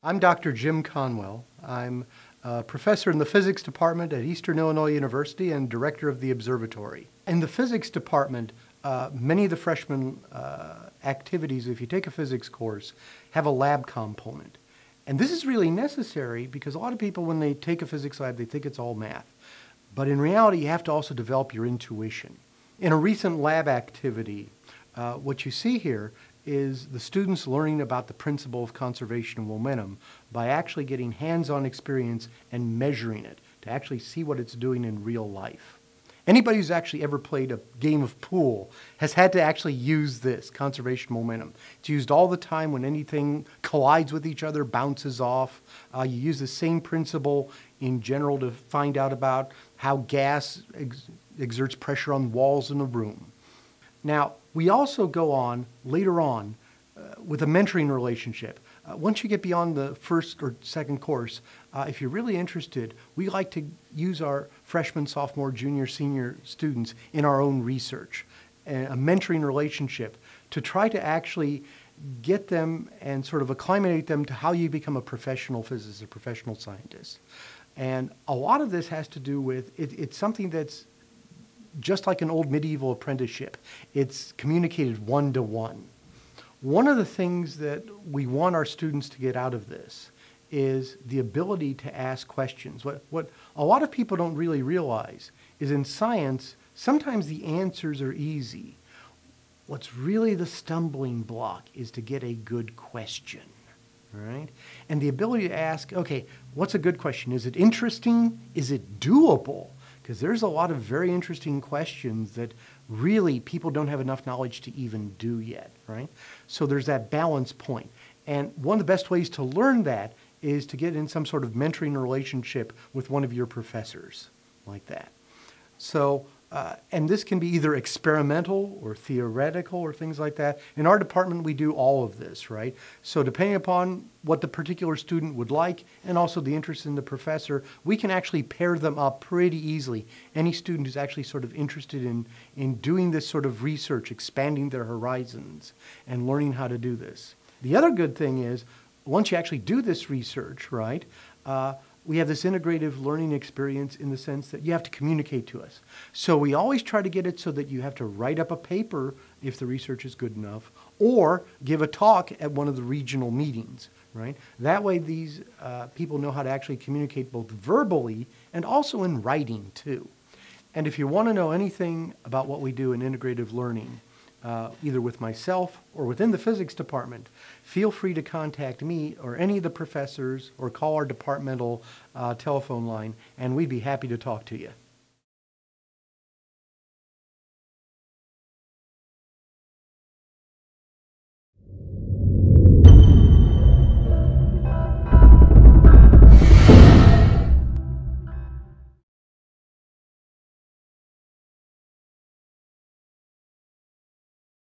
I'm Dr. Jim Conwell. I'm a professor in the physics department at Eastern Illinois University and director of the observatory. In the physics department, many of the freshman activities, if you take a physics course, have a lab component. And this is really necessary because a lot of people, when they take a physics lab, they think it's all math. But in reality, you have to also develop your intuition. In a recent lab activity, what you see here is the students learning about the principle of conservation of momentum by actually getting hands-on experience and measuring it to actually see what it's doing in real life. Anybody who's actually ever played a game of pool has had to actually use this, conservation momentum. It's used all the time when anything collides with each other, bounces off. You use the same principle in general to find out about how gas exerts pressure on walls in a room. Now, we also go on later on with a mentoring relationship. Once you get beyond the first or second course, if you're really interested, we like to use our freshman, sophomore, junior, senior students in our own research, a mentoring relationship to try to actually get them and sort of acclimate them to how you become a professional physicist, a professional scientist. And a lot of this has to do with, it's something that's just like an old medieval apprenticeship. It's communicated one-to-one. One of the things that we want our students to get out of this is the ability to ask questions. What a lot of people don't really realize is in science, sometimes the answers are easy. What's really the stumbling block is to get a good question, right? And the ability to ask, okay, what's a good question? Is it interesting? Is it doable? Because there's a lot of very interesting questions that really people don't have enough knowledge to even do yet, right? So there's that balance point. And one of the best ways to learn that is to get in some sort of mentoring relationship with one of your professors like that. So, and this can be either experimental or theoretical or things like that. In our department, we do all of this, right? So depending upon what the particular student would like and also the interest in the professor, we can actually pair them up pretty easily. Any student who's actually sort of interested in doing this sort of research, expanding their horizons and learning how to do this. The other good thing is, once you actually do this research, right, we have this integrative learning experience in the sense that you have to communicate to us. So we always try to get it so that you have to write up a paper if the research is good enough, or give a talk at one of the regional meetings, right? That way these people know how to actually communicate both verbally and also in writing too. And if you want to know anything about what we do in integrative learning, either with myself or within the physics department, feel free to contact me or any of the professors or call our departmental telephone line, and we'd be happy to talk to you.